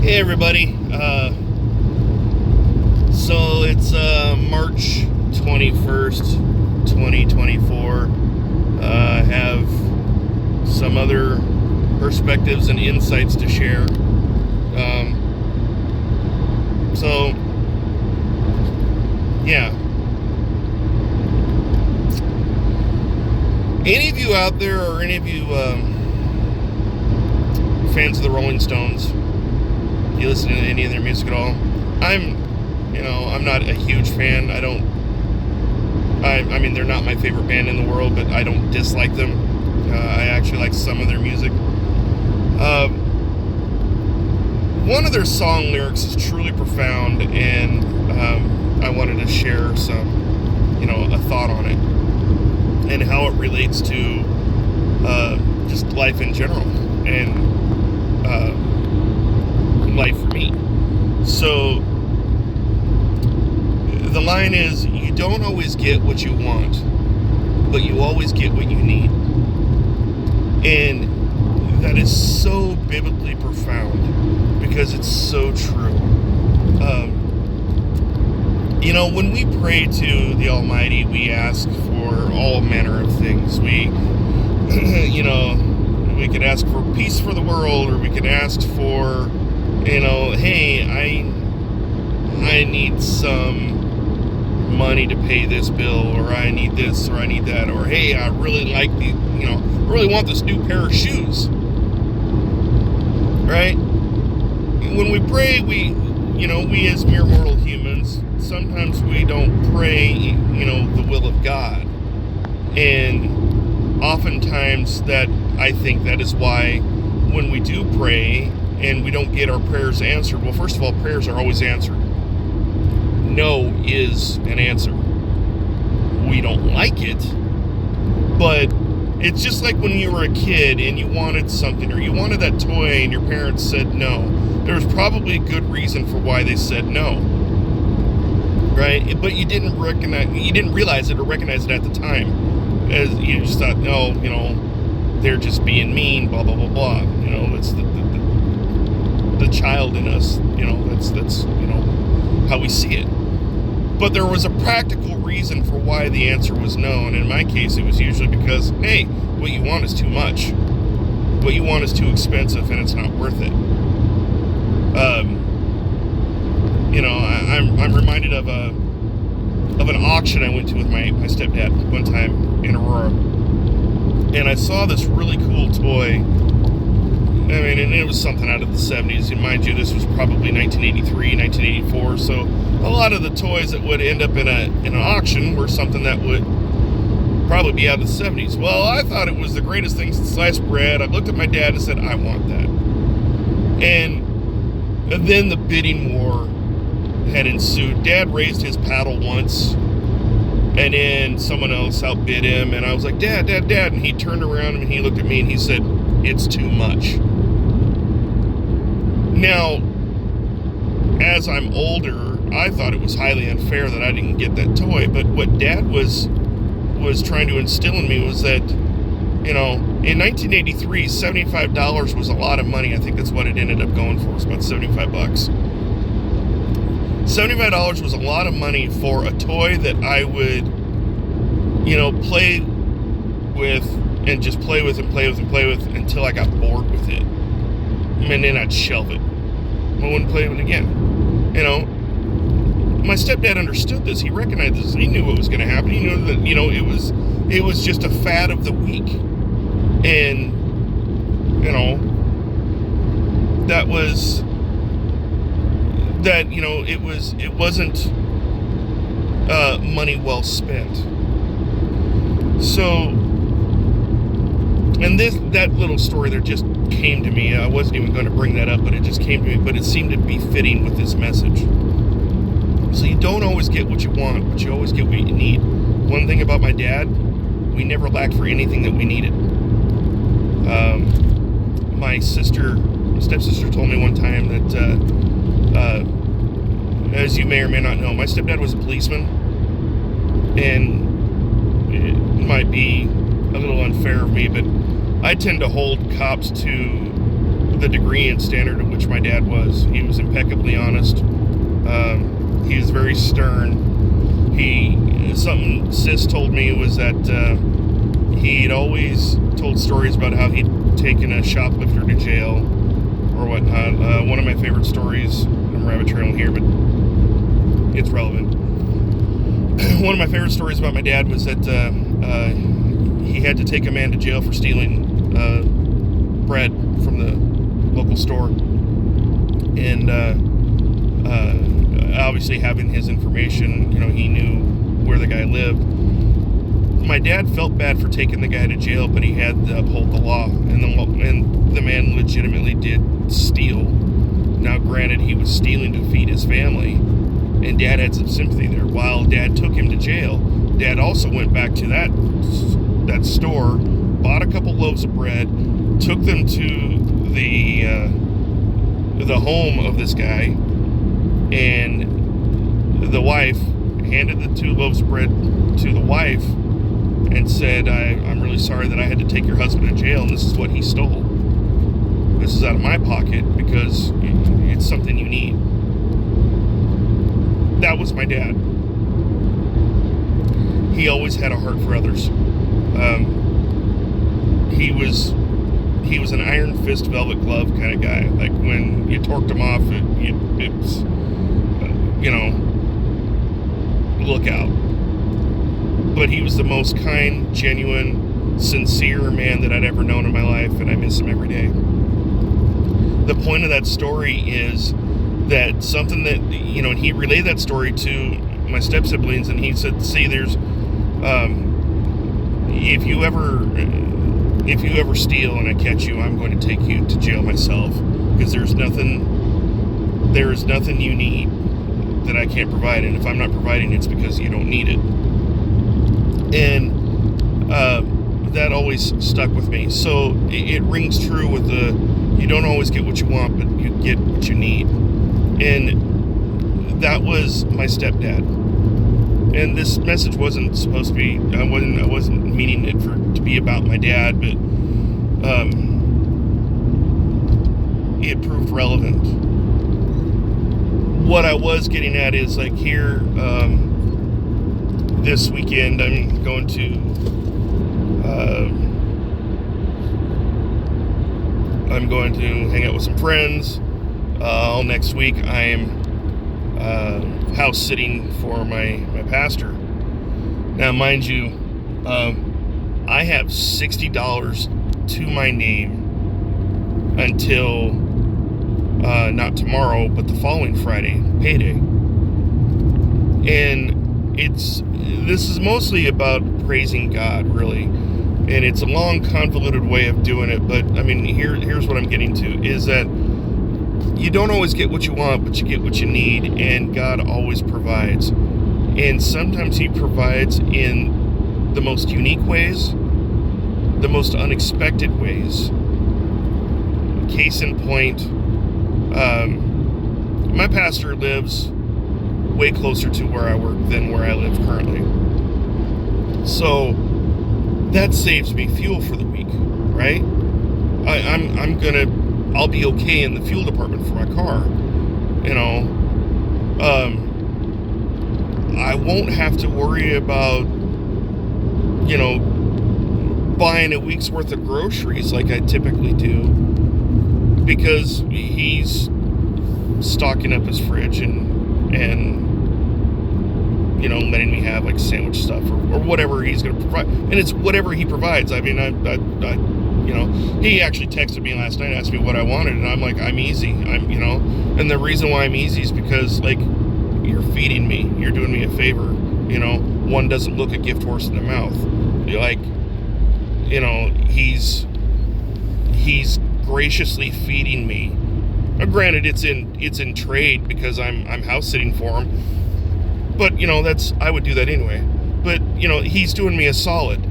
Hey everybody. So it's March 21st, 2024. I have some other perspectives and insights to share. So, yeah. Any of you out there, or any of you fans of the Rolling Stones? You listen to any of their music at all? I'm not a huge fan. I mean, they're not my favorite band in the world, but I don't dislike them. I actually like some of their music. One of their song lyrics is truly profound, and I wanted to share a thought on it, and how it relates to just life in general, and life for me. So the line is, you don't always get what you want, but you always get what you need. And that is so biblically profound, because it's so true. When we pray to the Almighty, we ask for all manner of things. We could ask for peace for the world, or we could ask for, hey, I need some money to pay this bill, or I need this, or I need that, or hey, I really like really want this new pair of shoes. Right? When we pray, we as mere mortal humans, sometimes we don't pray, the will of God. And oftentimes I think that is why when we do pray and we don't get our prayers answered, well, first of all, prayers are always answered. No is an answer. We don't like it, but it's just like when you were a kid and you wanted something, or you wanted that toy and your parents said no. There's probably a good reason for why they said no, right? But you didn't realize it or recognize it at the time, as you just thought, no, they're just being mean, blah blah blah blah. It's the child in us. That's how we see it. But there was a practical reason for why the answer was no, and in my case, it was usually because, hey, what you want is too much. What you want is too expensive, and it's not worth it. I'm reminded of an auction I went to with my stepdad one time in Aurora, and I saw this really cool toy. I mean, and it was something out of the 70s. And mind you, this was probably 1983, 1984. So a lot of the toys that would end up in an auction were something that would probably be out of the 70s. Well, I thought it was the greatest thing since sliced bread. I looked at my dad and said, I want that. And then the bidding war had ensued. Dad raised his paddle once, and then someone else outbid him. And I was like, Dad. And he turned around and he looked at me and he said, it's too much. Now, as I'm older, I thought it was highly unfair that I didn't get that toy. But what Dad was trying to instill in me was that, in 1983, $75 was a lot of money. I think that's what it ended up going for. It was about $75. $75 was a lot of money for a toy that I would, play with, and just play with until I got bored with it. And then I'd shelve it. I wouldn't play with it again. My stepdad understood this. He recognized this. He knew what was going to happen. He knew that, it was just a fad of the week. And, it wasn't money well spent. So, and that little story there just came to me. I wasn't even going to bring that up, but it just came to me. But it seemed to be fitting with this message. So you don't always get what you want, but you always get what you need. One thing about my dad, we never lacked for anything that we needed. My stepsister told me one time that, as you may or may not know, my stepdad was a policeman, and it might be a little unfair of me, but I tend to hold cops to the degree and standard at which my dad was. He was impeccably honest. He was very stern. Something Sis told me was that he'd always told stories about how he'd taken a shoplifter to jail or whatnot. One of my favorite stories, I'm rabbit trailing here, but it's relevant. One of my favorite stories about my dad was that he had to take a man to jail for stealing bread from the local store. And obviously having his information, he knew where the guy lived. My dad felt bad for taking the guy to jail, but he had to uphold the law, and the man legitimately did steal. Now, granted, he was stealing to feed his family, and Dad had some sympathy there. While Dad took him to jail, Dad also went back to that store, bought a couple loaves of bread, took them to the home of this guy, and the wife handed the 2 loaves of bread to the wife and said, I'm really sorry that I had to take your husband to jail, and this is what he stole. This is out of my pocket because it's something you need. That was my dad. He always had a heart for others. He was an iron fist, velvet glove kind of guy. Like when you torqued him off, it's look out. But he was the most kind, genuine, sincere man that I'd ever known in my life, and I miss him every day. The point of that story is that something that, and he relayed that story to my step-siblings, and he said, see, there's, if you ever steal and I catch you, I'm going to take you to jail myself, because there is nothing you need that I can't provide, and if I'm not providing, it's because you don't need it. And that always stuck with me. So it rings true with you don't always get what you want, but you get what you need. And that was my stepdad. And this message wasn't supposed to be, I wasn't meaning it to be about my dad, but it proved relevant. What I was getting at is, like, here, this weekend, I'm going to hang out with some friends. All next week, I am house sitting for my pastor. Now, mind you, I have $60 to my name until not tomorrow, but the following Friday, payday. And this is mostly about praising God, really. And it's a long, convoluted way of doing it, but I mean, here's what I'm getting to, is that you don't always get what you want, but you get what you need, and God always provides. And sometimes He provides in the most unique ways, the most unexpected ways. Case in point, my pastor lives way closer to where I work than where I live currently. So that saves me fuel for the week, right? I'll be okay in the fuel department for my car. I won't have to worry about, buying a week's worth of groceries like I typically do, because he's stocking up his fridge and letting me have like sandwich stuff or whatever he's going to provide. And it's whatever he provides. I mean, he actually texted me last night, asked me what I wanted, and I'm like, I'm easy. And the reason why I'm easy is because, like, you're feeding me. You're doing me a favor. One doesn't look a gift horse in the mouth. He's graciously feeding me. Now, granted, it's in trade because I'm house sitting for him. But, I would do that anyway. But, he's doing me a solid.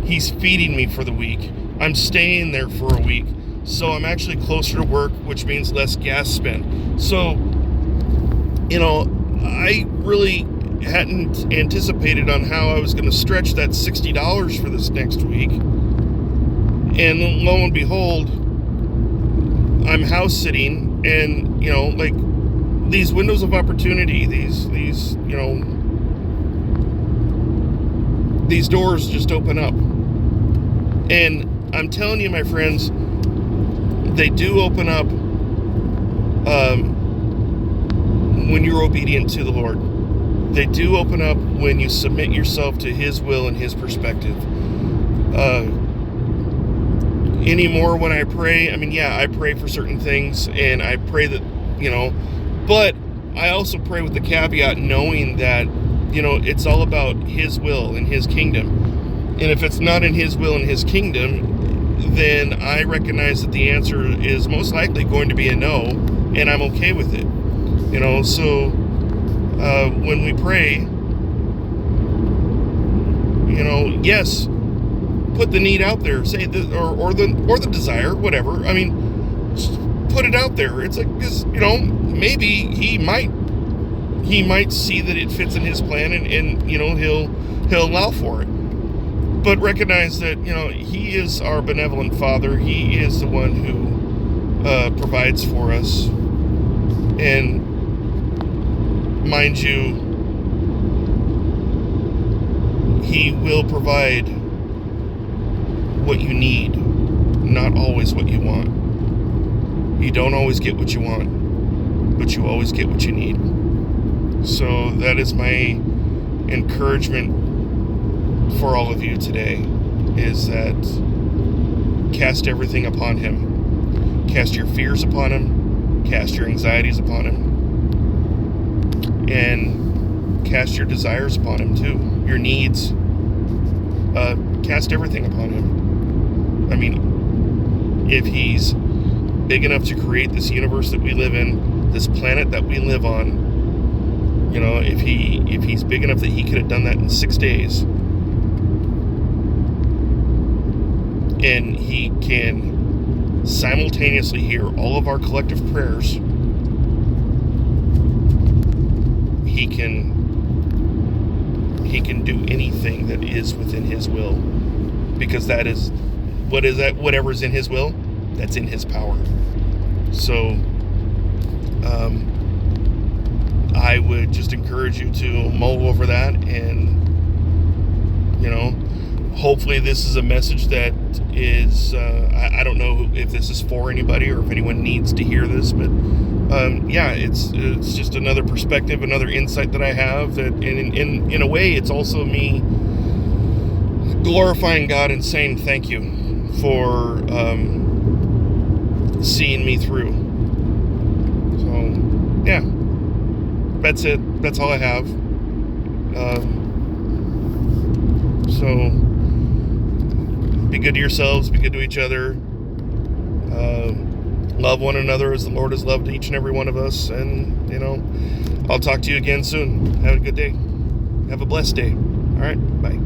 He's feeding me for the week. I'm staying there for a week. So I'm actually closer to work, which means less gas spent. So, I really hadn't anticipated on how I was going to stretch that $60 for this next week. And lo and behold, I'm house sitting, and like these windows of opportunity, these these doors just open up. And I'm telling you, my friends, they do open up when you're obedient to the Lord. They do open up when you submit yourself to His will and His perspective. Anymore when I pray, I pray for certain things, and I pray that, but I also pray with the caveat, knowing that, it's all about His will and His kingdom. And if it's not in His will and His kingdom, then I recognize that the answer is most likely going to be a no, and I'm okay with it. So when we pray, yes, put the need out there, say or the desire, whatever. Just put it out there. It's like, because maybe He might see that it fits in His plan, and He'll allow for it. But recognize that He is our benevolent Father. He is the one who provides for us, and mind you, He will provide what you need, not always what you want. You don't always get what you want, but you always get what you need. So that is my encouragement for all of you today, is that cast everything upon Him. Cast your fears upon Him. Cast your anxieties upon Him. And cast your desires upon Him too. Your needs. Cast everything upon Him. If He's big enough to create this universe that we live in, this planet that we live on, if He's big enough that He could have done that in 6 days, and He can simultaneously hear all of our collective prayers, He can do anything that is within His will, because that is whatever's in His will, that's in His power. So I would just encourage you to mull over that, and hopefully this is a message that is I don't know if this is for anybody or if anyone needs to hear this, but it's just another perspective, another insight that I have, that in a way it's also me glorifying God and saying thank you for seeing me through. So that's it. That's all I have. So be good to yourselves, be good to each other, love one another as the Lord has loved each and every one of us, and I'll talk to you again soon. Have a good day. Have a blessed day. All right, bye.